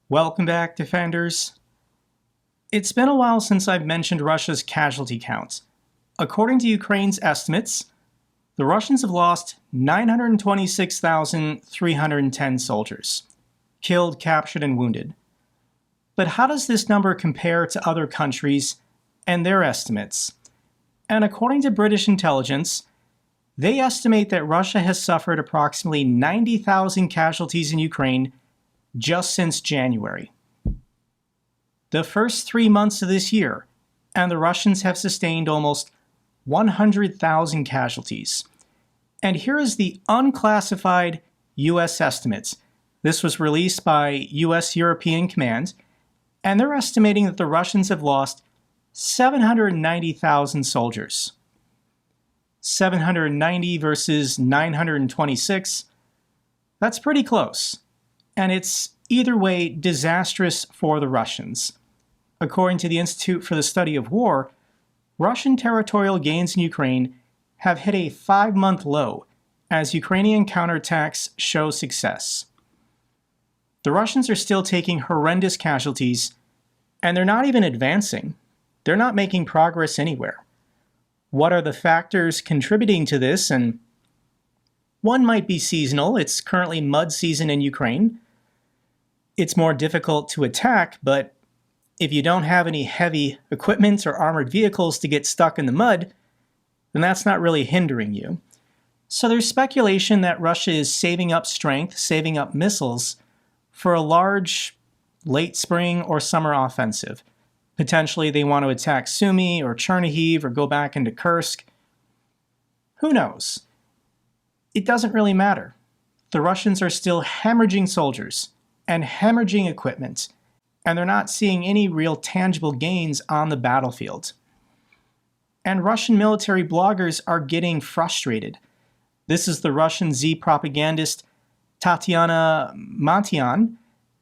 Welcome back, Defenders. It's been a while since I've mentioned Russia's casualty count. According to Ukraine's estimates, the Russians have lost 926,310 soldiers, killed, captured, and wounded. But how does this number compare to other countries and their estimates? And according to British intelligence, they estimate that Russia has suffered approximately 90,000 casualties in Ukraine just since January. The first 3 months of this year, and the Russians have sustained almost 100,000 casualties. And here is the unclassified US estimates. This was released by US European Command, and they're estimating that the Russians have lost 790,000 soldiers. 790 versus 926, that's pretty close. And it's either way disastrous for the Russians. According to the Institute for the Study of War, Russian territorial gains in Ukraine have hit a 5-month low as Ukrainian counterattacks show success. The Russians are still taking horrendous casualties, and they're not even advancing. They're not making progress anywhere. What are the factors contributing to this? And one might be seasonal. It's currently mud season in Ukraine. It's more difficult to attack, but if you don't have any heavy equipment or armored vehicles to get stuck in the mud, then that's not really hindering you. So there's speculation that Russia is saving up strength, saving up missiles for a large late spring or summer offensive. Potentially they want to attack Sumy or Chernihiv or go back into Kursk. Who knows? It doesn't really matter. The Russians are still hemorrhaging soldiers and hemorrhaging equipment, and they're not seeing any real tangible gains on the battlefield. And Russian military bloggers are getting frustrated. This is the Russian Z propagandist Tatiana Mantian,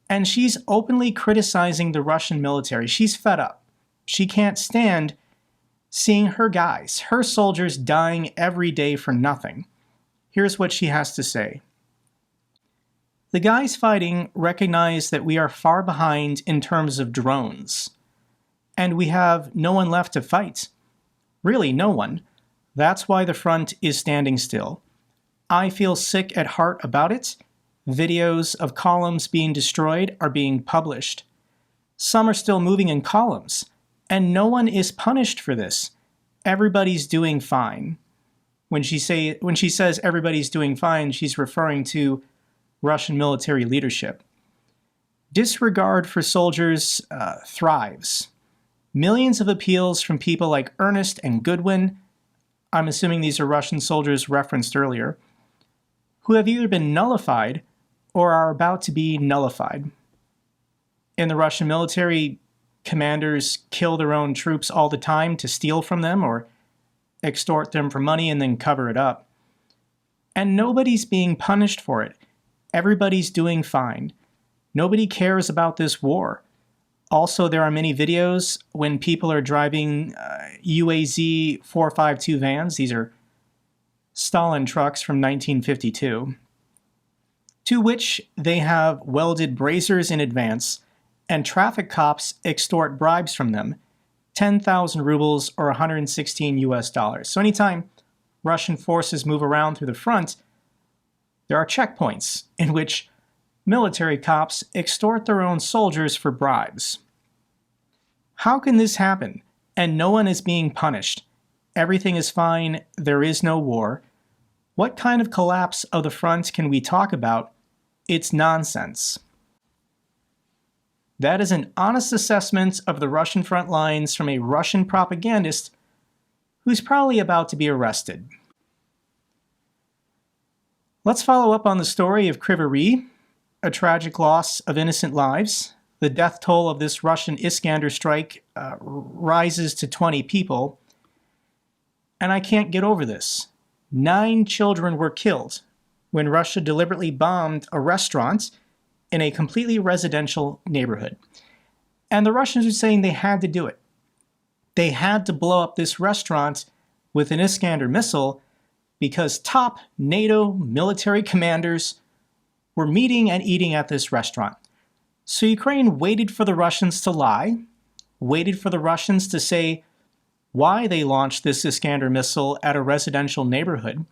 and she's openly criticizing the Russian military. She's fed up. She can't stand seeing her guys, her soldiers dying every day for nothing. Here's what she has to say. The guys fighting recognize that we are far behind in terms of drones, and we have no one left to fight. Really, no one. That's why the front is standing still. I feel sick at heart about it. Videos of columns being destroyed are being published. Some are still moving in columns, and no one is punished for this. Everybody's doing fine. When she says everybody's doing fine, she's referring to Russian military leadership. Disregard for soldiers thrives. Millions of appeals from people like Ernest and Goodwin, I'm assuming these are Russian soldiers referenced earlier, who have either been nullified or are about to be nullified. In the Russian military, commanders kill their own troops all the time to steal from them or extort them for money and then cover it up. And nobody's being punished for it. Everybody's doing fine. Nobody cares about this war. Also, there are many videos when people are driving UAZ 452 vans. These are Stalin trucks from 1952, to which they have welded braziers in advance, and traffic cops extort bribes from them, 10,000 rubles or 116 US dollars. So anytime Russian forces move around through the front, there are checkpoints in which military cops extort their own soldiers for bribes. How can this happen and no one is being punished? Everything is fine, there is no war. What kind of collapse of the front can we talk about? It's nonsense. That is an honest assessment of the Russian front lines from a Russian propagandist who's probably about to be arrested. Let's follow up on the story of Kryvyi Rih, a tragic loss of innocent lives. The death toll of this Russian Iskander strike rises to 20 people. And I can't get over this. 9 children were killed when Russia deliberately bombed a restaurant in a completely residential neighborhood. And the Russians are saying they had to do it. They had to blow up this restaurant with an Iskander missile because top NATO military commanders were meeting and eating at this restaurant. So Ukraine waited for the Russians to lie, waited for the Russians to say why they launched this Iskander missile at a residential neighborhood,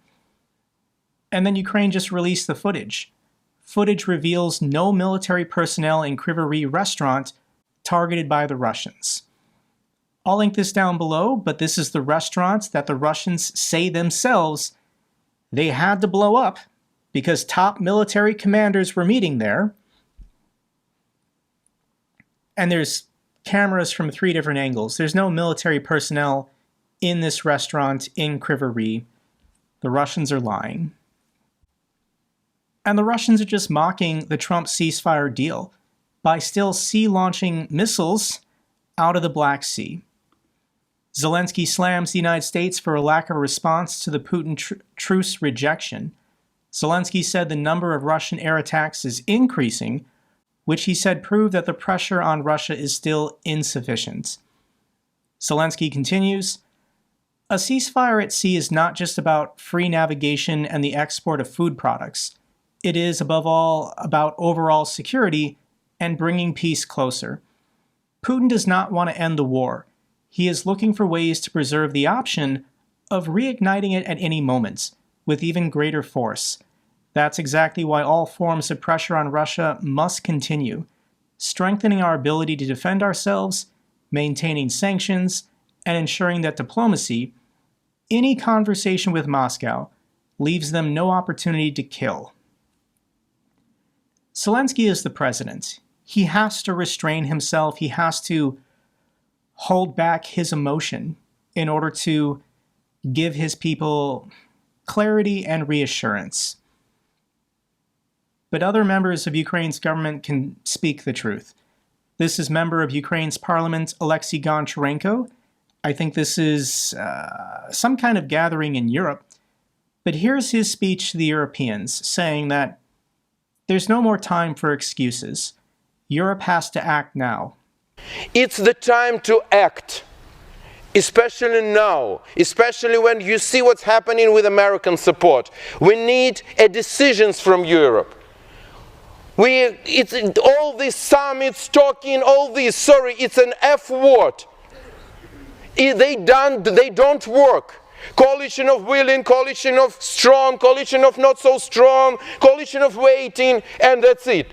and then Ukraine just released the footage. Footage reveals no military personnel in Kryvyi Rih restaurant targeted by the Russians. I'll link this down below, but this is the restaurant that the Russians say themselves they had to blow up because top military commanders were meeting there. And there's cameras from 3 different angles. There's no military personnel in this restaurant in Kryvyi Rih. The Russians are lying. And the Russians are just mocking the Trump ceasefire deal by still sea-launching missiles out of the Black Sea. Zelenskyy slams the United States for a lack of response to the Putin truce rejection. Zelenskyy said the number of Russian air attacks is increasing, which he said proved that the pressure on Russia is still insufficient. Zelenskyy continues, "A ceasefire at sea is not just about free navigation and the export of food products. It is, above all, about overall security and bringing peace closer. Putin does not want to end the war. He is looking for ways to preserve the option of reigniting it at any moment, with even greater force. That's exactly why all forms of pressure on Russia must continue, strengthening our ability to defend ourselves, maintaining sanctions, and ensuring that diplomacy, any conversation with Moscow, leaves them no opportunity to kill." Zelenskyy is the president. He has to restrain himself. He has to hold back his emotion in order to give his people clarity and reassurance. But other members of Ukraine's government can speak the truth. This is member of Ukraine's parliament, Alexei Goncharenko. I think this is some kind of gathering in Europe. But here's his speech to the Europeans, saying that there's no more time for excuses. Europe has to act now. It's the time to act, especially now, especially when you see what's happening with American support. We need decisions from Europe. It's all these summits talking, all this, sorry, it's an F word. They don't work. Coalition of willing, coalition of strong, coalition of not so strong, coalition of waiting, and that's it.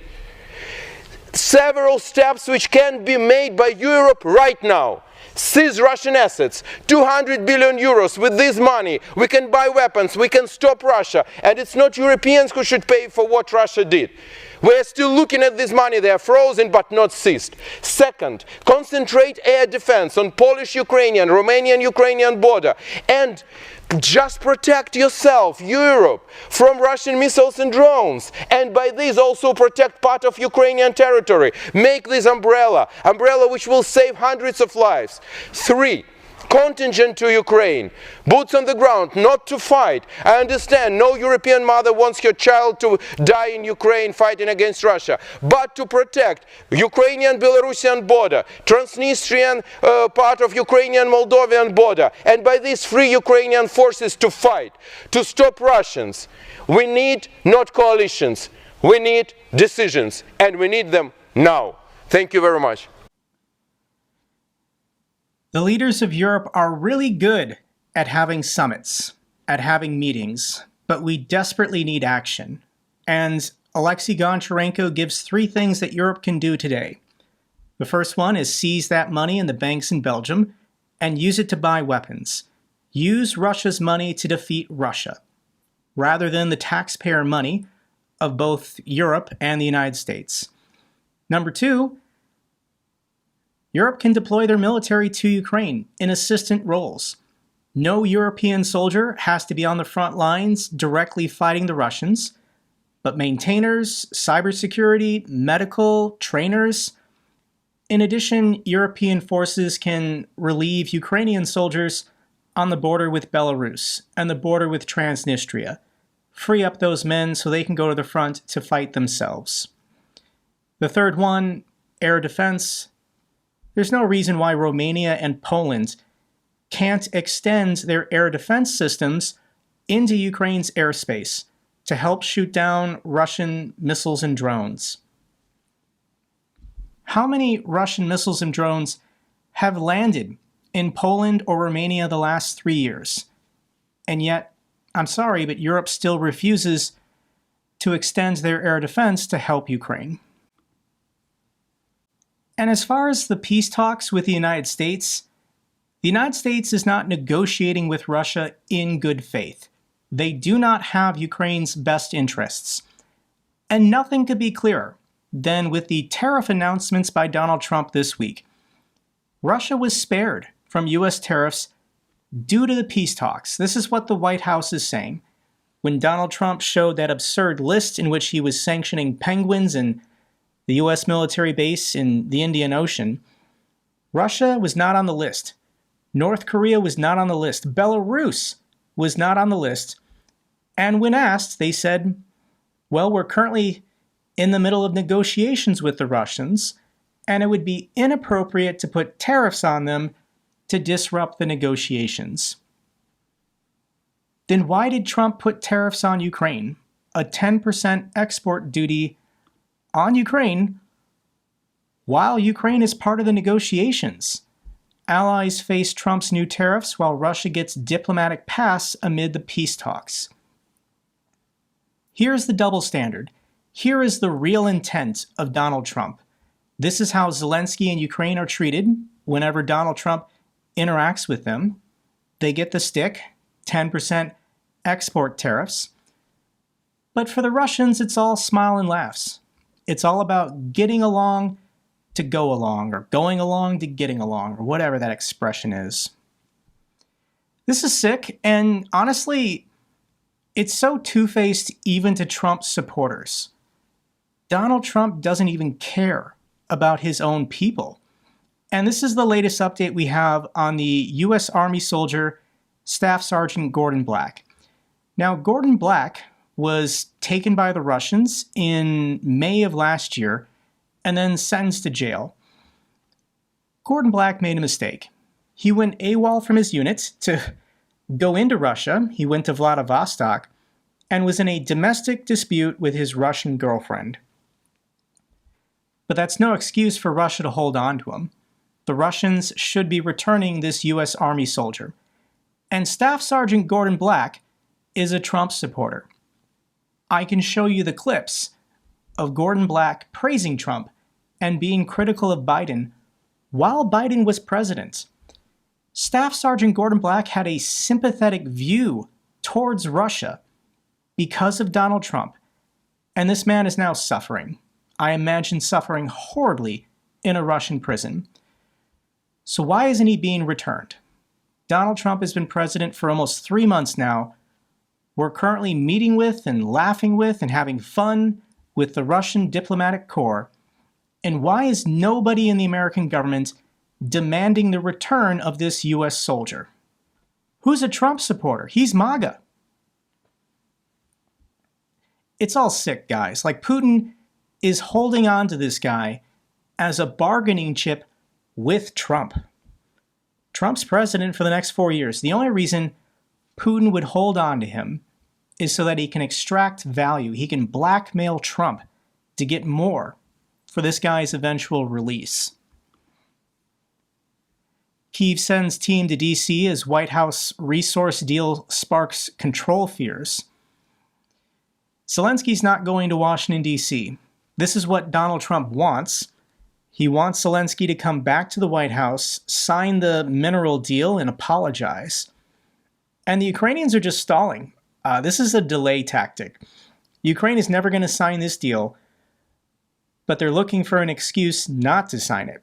Several steps which can be made by Europe right now. Seize Russian assets, 200 billion euros. With this money, we can buy weapons, we can stop Russia. And it's not Europeans who should pay for what Russia did. We're still looking at this money, they are frozen but not seized. Second, concentrate air defense on Polish-Ukrainian, Romanian-Ukrainian border. And just protect yourself, Europe, from Russian missiles and drones. And by this also protect part of Ukrainian territory. Make this umbrella which will save hundreds of lives. 3. Contingent to Ukraine, boots on the ground, not to fight. I understand no European mother wants her child to die in Ukraine fighting against Russia, but to protect Ukrainian-Belarusian border, Transnistrian part of Ukrainian-Moldovan border, and by these free Ukrainian forces to fight, to stop Russians. We need not coalitions, we need decisions, and we need them now. Thank you very much. The leaders of Europe are really good at having summits, at having meetings, but we desperately need action. And Alexei Goncharenko gives 3 things that Europe can do today. The first one is seize that money in the banks in Belgium and use it to buy weapons. Use Russia's money to defeat Russia, rather than the taxpayer money of both Europe and the United States. Number 2, Europe can deploy their military to Ukraine in assistant roles. No European soldier has to be on the front lines directly fighting the Russians, but maintainers, cybersecurity, medical, trainers. In addition, European forces can relieve Ukrainian soldiers on the border with Belarus and the border with Transnistria. Free up those men so they can go to the front to fight themselves. The third one, air defense. There's no reason why Romania and Poland can't extend their air defense systems into Ukraine's airspace to help shoot down Russian missiles and drones. How many Russian missiles and drones have landed in Poland or Romania the last 3 years? And yet, I'm sorry, but Europe still refuses to extend their air defense to help Ukraine. And as far as the peace talks with the United States is not negotiating with Russia in good faith. They do not have Ukraine's best interests. And nothing could be clearer than with the tariff announcements by Donald Trump this week. Russia was spared from US tariffs due to the peace talks. This is what the White House is saying. When Donald Trump showed that absurd list in which he was sanctioning penguins and the US military base in the Indian Ocean, Russia was not on the list. North Korea was not on the list. Belarus was not on the list. And when asked, they said, well, we're currently in the middle of negotiations with the Russians, and it would be inappropriate to put tariffs on them to disrupt the negotiations. Then why did Trump put tariffs on Ukraine? A 10% export duty on Ukraine while Ukraine is part of the negotiations. Allies face Trump's new tariffs while Russia gets diplomatic pass amid the peace talks. Here's the double standard. Here is the real intent of Donald Trump. This is how Zelenskyy and Ukraine are treated whenever Donald Trump interacts with them. They get the stick, 10% export tariffs. But for the Russians, it's all smile and laughs. It's all about getting along to go along, or going along to getting along, or whatever that expression is. This is sick, and honestly, it's so two-faced even to Trump's supporters. Donald Trump doesn't even care about his own people. And this is the latest update we have on the U.S. Army soldier, Staff Sergeant Gordon Black. Now, Gordon Black was taken by the Russians in May of last year and then sentenced to jail. Gordon Black made a mistake. He went AWOL from his unit to go into Russia. He went to Vladivostok and was in a domestic dispute with his Russian girlfriend. But that's no excuse for Russia to hold on to him. The Russians should be returning this U.S. Army soldier. And Staff Sergeant Gordon Black is a Trump supporter. I can show you the clips of Gordon Black praising Trump and being critical of Biden while Biden was president. Staff Sergeant Gordon Black had a sympathetic view towards Russia because of Donald Trump. And this man is now suffering. I imagine suffering horribly in a Russian prison. So why isn't he being returned? Donald Trump has been president for almost 3 months now. We're currently meeting with and laughing with and having fun with the Russian diplomatic corps. And why is nobody in the American government demanding the return of this U.S. soldier? Who's a Trump supporter? He's MAGA. It's all sick, guys. Like, Putin is holding on to this guy as a bargaining chip with Trump. Trump's president for the next 4 years. The only reason Putin would hold on to him is so that he can extract value. He can blackmail Trump to get more for this guy's eventual release. Kyiv sends team to D.C. as White House resource deal sparks control fears. Zelensky's not going to Washington, D.C. This is what Donald Trump wants. He wants Zelenskyy to come back to the White House, sign the mineral deal, and apologize. And the Ukrainians are just stalling. This is a delay tactic. Ukraine is never going to sign this deal, but they're looking for an excuse not to sign it.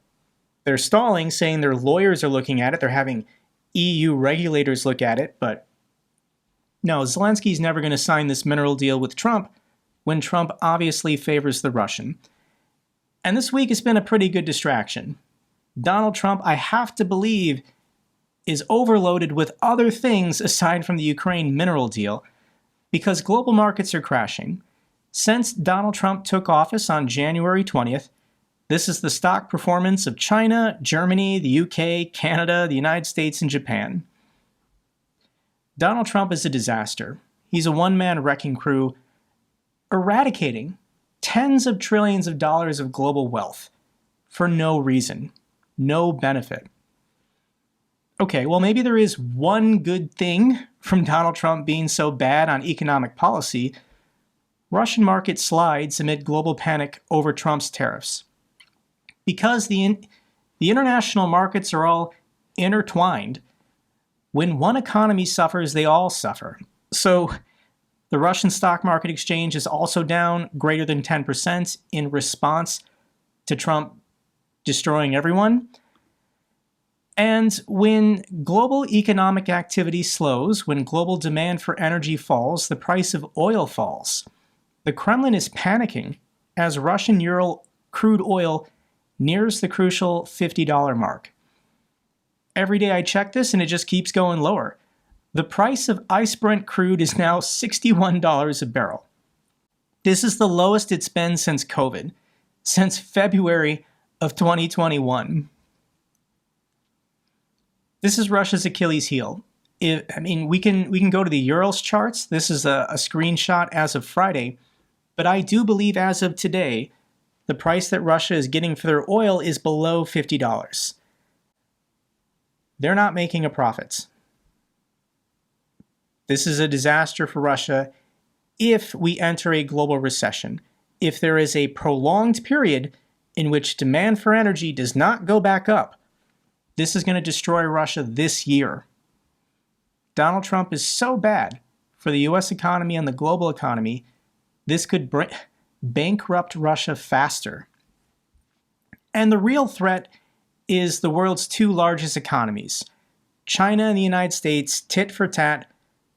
They're stalling, saying their lawyers are looking at it. They're having EU regulators look at it, but no, Zelensky's never going to sign this mineral deal with Trump when Trump obviously favors the Russian. And this week has been a pretty good distraction. Donald Trump, I have to believe, is overloaded with other things aside from the Ukraine mineral deal because global markets are crashing. Since Donald Trump took office on January 20th, this is the stock performance of China, Germany, the UK, Canada, the United States, and Japan. Donald Trump is a disaster. He's a one-man wrecking crew, eradicating tens of trillions of dollars of global wealth. for no reason, no benefit. Okay, well, maybe there is one good thing from Donald Trump being so bad on economic policy. Russian market slides amid global panic over Trump's tariffs. Because the international markets are all intertwined, when one economy suffers, they all suffer. So the Russian stock market exchange is also down greater than 10% in response to Trump destroying everyone. And when global economic activity slows, when global demand for energy falls, the price of oil falls. The Kremlin is panicking as Russian Ural crude oil nears the crucial $50 mark. Every day I check this and it just keeps going lower. The price of ICE Brent crude is now $61 a barrel. This is the lowest it's been since COVID, since February of 2021. This is Russia's Achilles heel. We can go to the Urals charts. This is a screenshot as of Friday. But I do believe as of today, the price that Russia is getting for their oil is below $50. They're not making a profit. This is a disaster for Russia if we enter a global recession, if there is a prolonged period in which demand for energy does not go back up. This is going to destroy Russia this year. Donald Trump is so bad for the US economy and the global economy, this could bankrupt Russia faster. And the real threat is the world's two largest economies, China and the United States, tit for tat,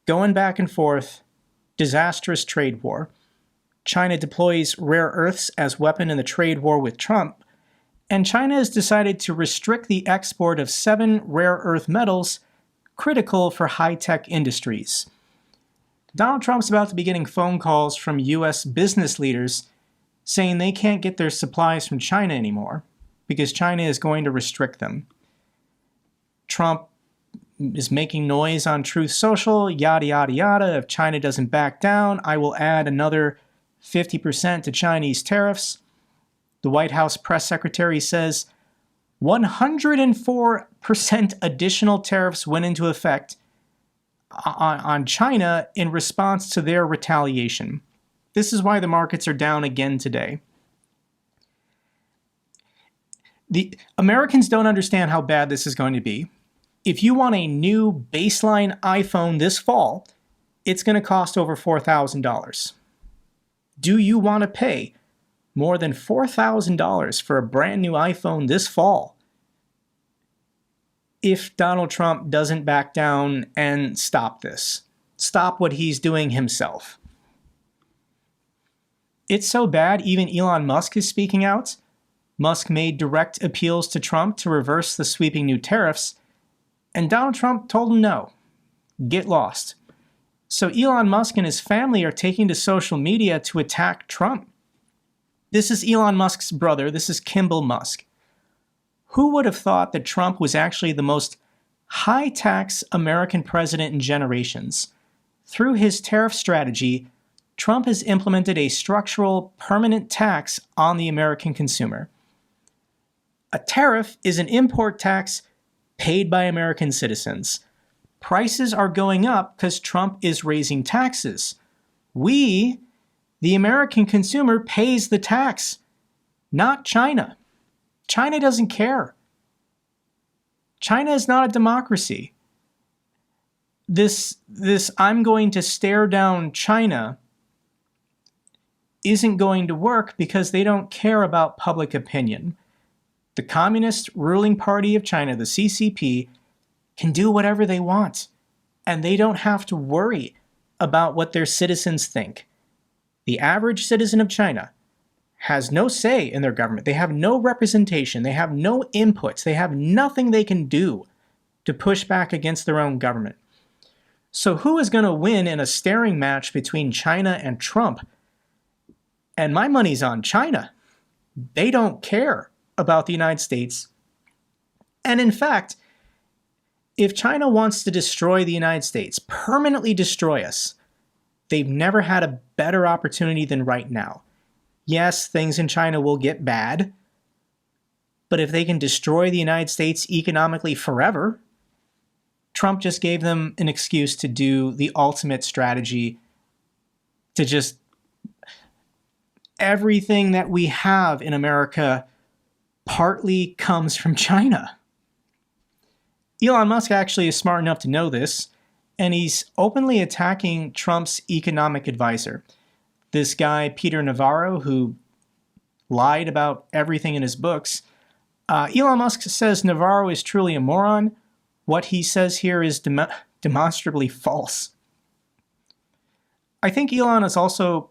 going back and forth, disastrous trade war. China deploys rare earths as weapon in the trade war with Trump, and China has decided to restrict the export of 7 rare earth metals critical for high-tech industries. Donald Trump's about to be getting phone calls from US business leaders saying they can't get their supplies from China anymore because China is going to restrict them. Trump is making noise on Truth Social, yada, yada, yada. If China doesn't back down, I will add another 50% to Chinese tariffs. The White House press secretary says 104% additional tariffs went into effect on China in response to their retaliation. This is why the markets are down again today. The Americans don't understand how bad this is going to be. If you want a new baseline iPhone this fall, it's going to cost over $4,000. Do you want to pay more than $4,000 for a brand new iPhone this fall if Donald Trump doesn't back down and stop this? Stop what he's doing himself. It's so bad, even Elon Musk is speaking out. Musk made direct appeals to Trump to reverse the sweeping new tariffs, and Donald Trump told him no. Get lost. So Elon Musk and his family are taking to social media to attack Trump. This is Elon Musk's brother. This is Kimball Musk. Who would have thought that Trump was actually the most high-tax American president in generations? Through his tariff strategy, Trump has implemented a structural, permanent tax on the American consumer. A tariff is an import tax paid by American citizens. Prices are going up because Trump is raising taxes. We, the American consumer, pays the tax, not China. China doesn't care. China is not a democracy. This I'm going to stare down China isn't going to work because they don't care about public opinion. The Communist ruling party of China, the CCP, can do whatever they want, and they don't have to worry about what their citizens think. The average citizen of China has no say in their government. They have no representation. They have no inputs. They have nothing they can do to push back against their own government. So who is going to win in a staring match between China and Trump? And my money's on China. They don't care about the United States. And in fact, if China wants to destroy the United States, permanently destroy us, they've never had a better opportunity than right now. Yes, things in China will get bad, But if they can destroy the United States economically forever, Trump just gave them an excuse to do the ultimate strategy to just everything that we have in America partly comes from China. Elon Musk actually is smart enough to know this, and he's openly attacking Trump's economic advisor. This guy, Peter Navarro, who lied about everything in his books. Elon Musk says Navarro is truly a moron. What he says here is demonstrably false. I think Elon is also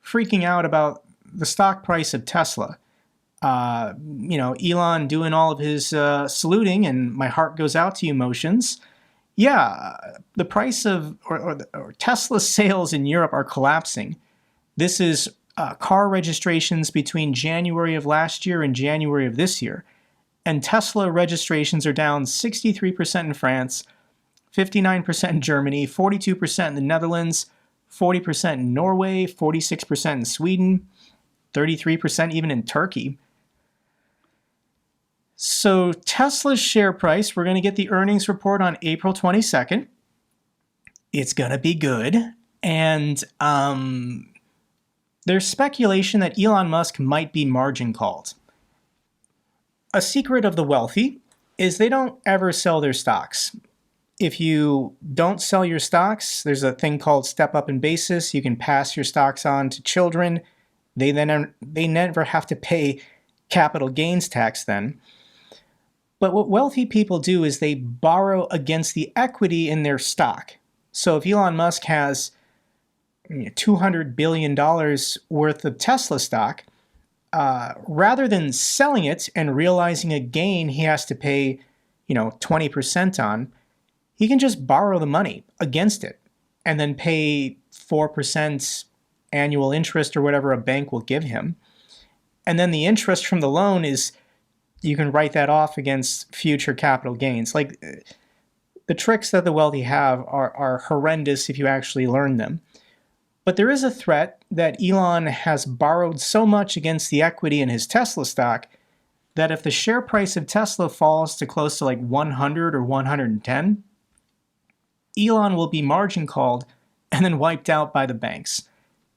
freaking out about the stock price of Tesla. Elon doing all of his saluting and my heart goes out to you motions. Yeah, the price of or Tesla sales in Europe are collapsing. This is car registrations between January of last year and January of this year. And Tesla registrations are down 63% in France, 59% in Germany, 42% in the Netherlands, 40% in Norway, 46% in Sweden, 33% even in Turkey. So Tesla's share price, we're going to get the earnings report on April 22nd. It's going to be good. And there's speculation that Elon Musk might be margin called. A secret of the wealthy is they don't ever sell their stocks. If you don't sell your stocks, there's a thing called step up in basis. You can pass your stocks on to children. They never have to pay capital gains tax then. But what wealthy people do is they borrow against the equity in their stock. So if Elon Musk has $200 billion worth of Tesla stock, rather than selling it and realizing a gain he has to pay, 20% on, he can just borrow the money against it and then pay 4% annual interest or whatever a bank will give him. And then the interest from the loan is, you can write that off against future capital gains. Like, the tricks that the wealthy have are horrendous if you actually learn them. But there is a threat that Elon has borrowed so much against the equity in his Tesla stock that if the share price of Tesla falls to close to like 100 or 110, Elon will be margin called and then wiped out by the banks.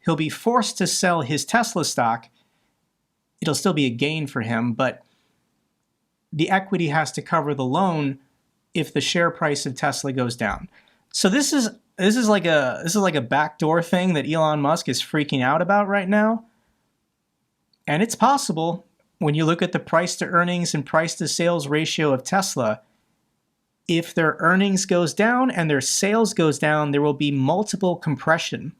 He'll be forced to sell his Tesla stock. It'll still be a gain for him, but the equity has to cover the loan if the share price of Tesla goes down. So this is like a backdoor thing that Elon Musk is freaking out about right now. And it's possible when you look at the price to earnings and price to sales ratio of Tesla. If their earnings goes down and their sales goes down, there will be multiple compression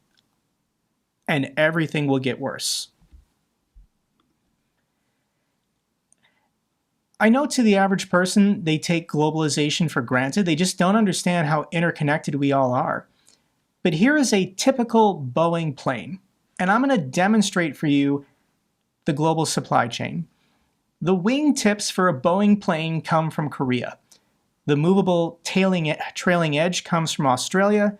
and everything will get worse. I know to the average person, they take globalization for granted. They just don't understand how interconnected we all are. But here is a typical Boeing plane, and I'm going to demonstrate for you the global supply chain. The wing tips for a Boeing plane come from Korea. The movable trailing edge comes from Australia.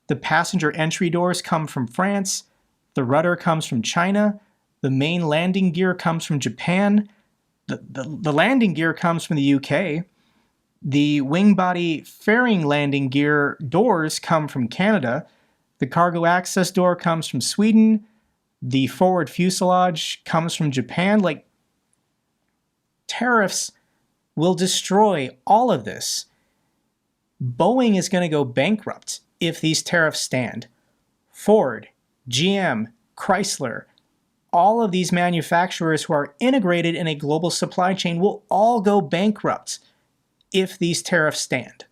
The passenger entry doors come from France. The rudder comes from China. The main landing gear comes from Japan. The landing gear comes from the UK. The wing body fairing landing gear doors come from Canada. The cargo access door comes from Sweden. The forward fuselage comes from Japan. Like, tariffs will destroy all of this. Boeing is going to go bankrupt if these tariffs stand. Ford, GM, Chrysler, all of these manufacturers who are integrated in a global supply chain will all go bankrupt if these tariffs stand.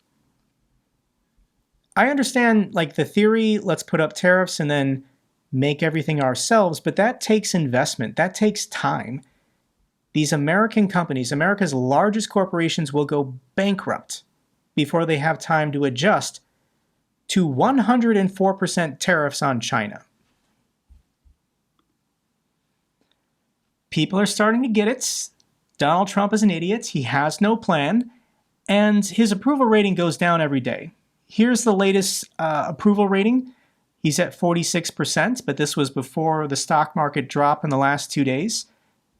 I understand, like, the theory, let's put up tariffs and then make everything ourselves, but that takes investment. That takes time. These American companies, America's largest corporations, will go bankrupt before they have time to adjust to 104% tariffs on China. People are starting to get it. Donald Trump is an idiot. He has no plan. And his approval rating goes down every day. Here's the latest approval rating. He's at 46%, but this was before the stock market drop in the last 2 days.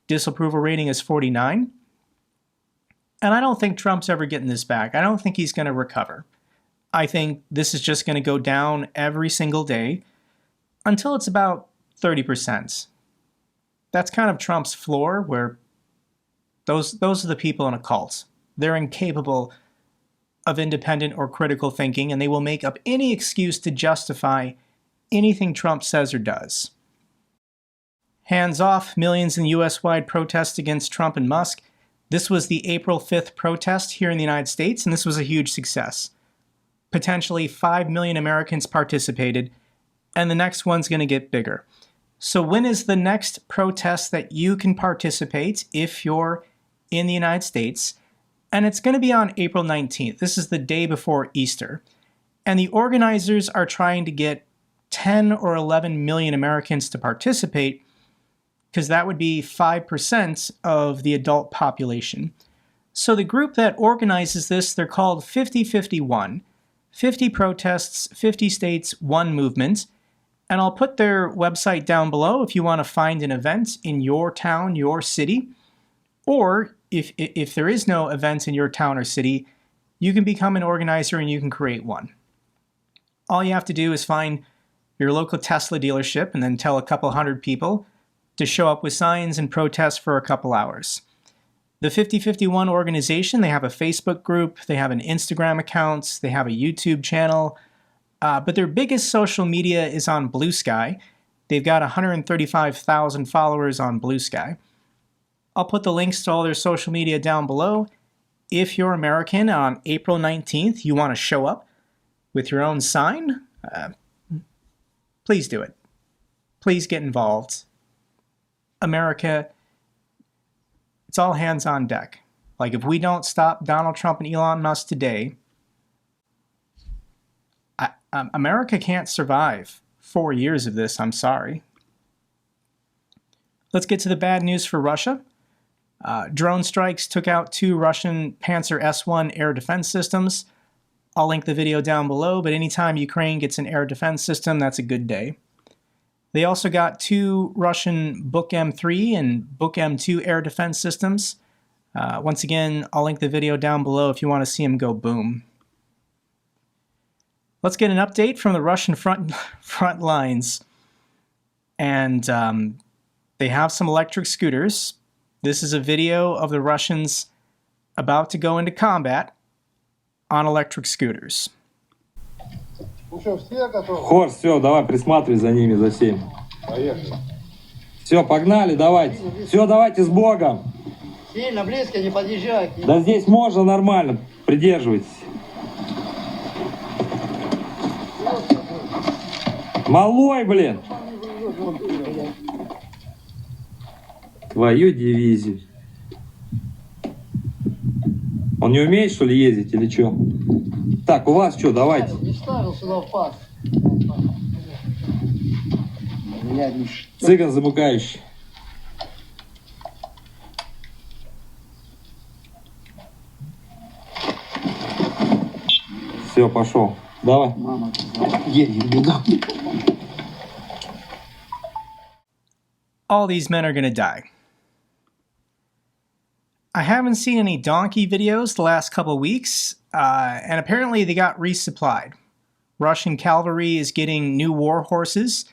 Disapproval rating is 49. And I don't think Trump's ever getting this back. I don't think he's going to recover. I think this is just going to go down every single day until it's about 30%. That's kind of Trump's floor, where those are the people in a cult. They're incapable of independent or critical thinking, and they will make up any excuse to justify anything Trump says or does. Hands off millions in US-wide protests against Trump and Musk. This was the April 5th protest here in the United States, and this was a huge success. Potentially 5 million Americans participated, and the next one's going to get bigger. So when is the next protest that you can participate if you're in the United States? And it's going to be on April 19th. This is the day before Easter. And the organizers are trying to get 10 or 11 million Americans to participate, because that would be 5% of the adult population. So the group that organizes this, they're called 50-51. 50 protests, 50 states, 1 movement. And I'll put their website down below if you want to find an event in your town, your city. Or if there is no event in your town or city, you can become an organizer and you can create one. All you have to do is find your local Tesla dealership and then tell a couple hundred people to show up with signs and protest for a couple hours. The 50-51 organization, they have a Facebook group, they have an Instagram account, they have a YouTube channel, but their biggest social media is on Blue Sky. They've got 135,000 followers on Blue Sky. I'll put the links to all their social media down below. If you're American, on April 19th, you want to show up with your own sign, please do it. Please get involved. America, it's all hands on deck. Like, if we don't stop Donald Trump and Elon Musk today, America can't survive 4 years of this, I'm sorry. Let's get to the bad news for Russia. Drone strikes took out 2 Russian Panzer S-1 air defense systems. I'll link the video down below, but anytime Ukraine gets an air defense system, that's a good day. They also got 2 Russian Buk M3 and Buk M2 air defense systems. Once again, I'll link the video down below if you want to see them go boom. Let's get an update from the Russian front lines. And they have some electric scooters. This is a video of the Russians about to go into combat on electric scooters. Хорс, все, давай, присматривай за ними, за всеми. Поехали. Все, погнали, давайте. Все, давайте с Богом. Сильно близко, не подъезжай. Да здесь можно нормально, придерживайтесь. Малой, блин. Твою дивизию. Он не умеет, что ли, ездить или что? Так, у вас что, давайте. Не ставил сюда в пас. Цыган замыкающий. Все, пошел. Давай. All these men are going to die. I haven't seen any donkey videos the last couple of weeks, and apparently they got resupplied. Russian cavalry is getting new war horses.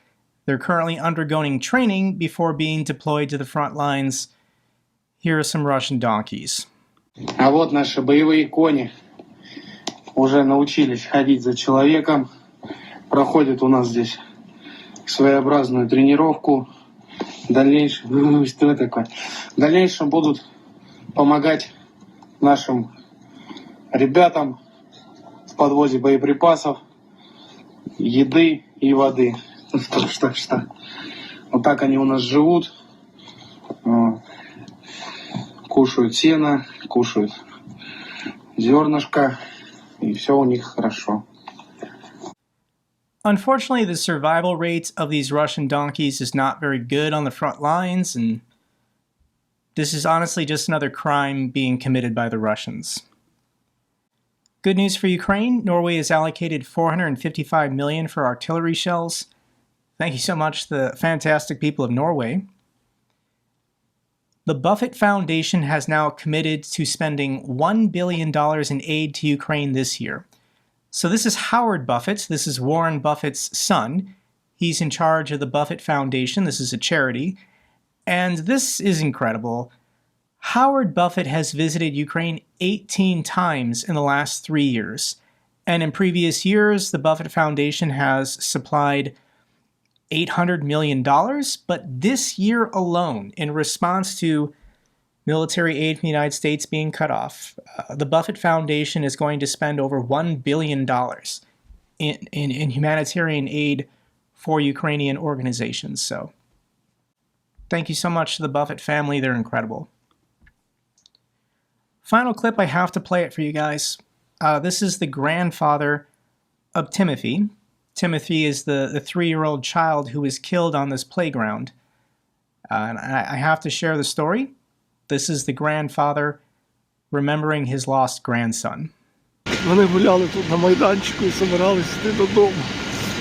They're currently undergoing training before being deployed to the front lines. Here are some Russian donkeys. А вот наши боевые кони уже научились ходить за человеком, проходят у нас здесь своеобразную тренировку. В дальнейшем будут помогать нашим ребятам в подвозе боеприпасов, еды и воды. Что. Вот так они у нас живут, кушают сено, кушают зернышко, и все у них хорошо. Unfortunately, the survival rate of these Russian donkeys is not very good on the front lines, and this is honestly just another crime being committed by the Russians. Good news for Ukraine. Norway has allocated $455 million for artillery shells. Thank you so much, the fantastic people of Norway. The Buffett Foundation has now committed to spending $1 billion in aid to Ukraine this year. So this is Howard Buffett. This is Warren Buffett's son. He's in charge of the Buffett Foundation. This is a charity. And this is incredible. Howard Buffett has visited Ukraine 18 times in the last 3 years. And in previous years, the Buffett Foundation has supplied $800 million. But this year alone, in response to military aid from the United States being cut off, the Buffett Foundation is going to spend over $1 billion in humanitarian aid for Ukrainian organizations. So thank you so much to the Buffett family. They're incredible. Final clip, I have to play it for you guys. This is the grandfather of Timothy. Timothy is the 3-year-old child who was killed on this playground. And I have to share the story. This is the grandfather remembering his lost grandson. Вони гуляли тут на майданчику і збиралися йти додому.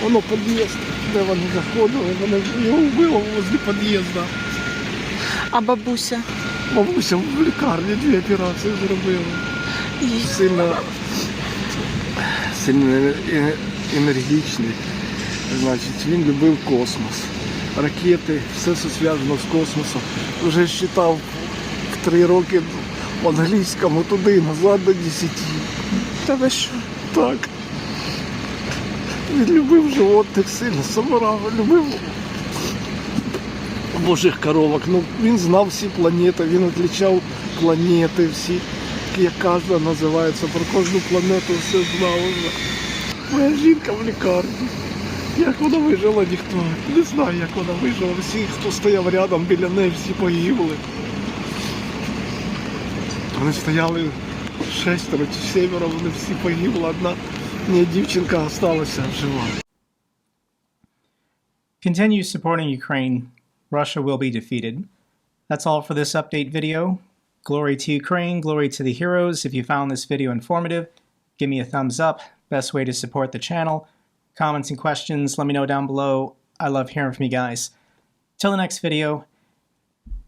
Воно під'їзд, де вони заходили, вони його вбило возле під'їзду. А бабуся? Бабуся в лікарні 2 операції зробили. Сильно енергічний. Значить, він любив космос. Ракети, все, що зв'язано з космосом. Вже читав в 3 роки в англійському туди, назад до 10. Та ви що? Так. Він любив животних сильно, собирав, любив божих коровок. Ну, він знав всі планети, він відлічав планети всі, як кожна називається, про кожну планету все знав. Моя жінка в лікарні. Як вона вижила, ніхто не знає, як вона вижила. Всі, хто стояв рядом біля неї, всі погибли. Вони стояли 6 чи 7, вони всі погибли. Одна дівчинка залишилася жива. Continue supporting Ukraine. Russia will be defeated. That's all for this update video. Glory to Ukraine, glory to the heroes. If you found this video informative, give me a thumbs up. Best way to support the channel. Comments and questions, let me know down below. I love hearing from you guys. Till the next video,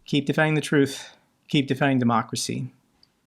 keep defending the truth, keep defending democracy.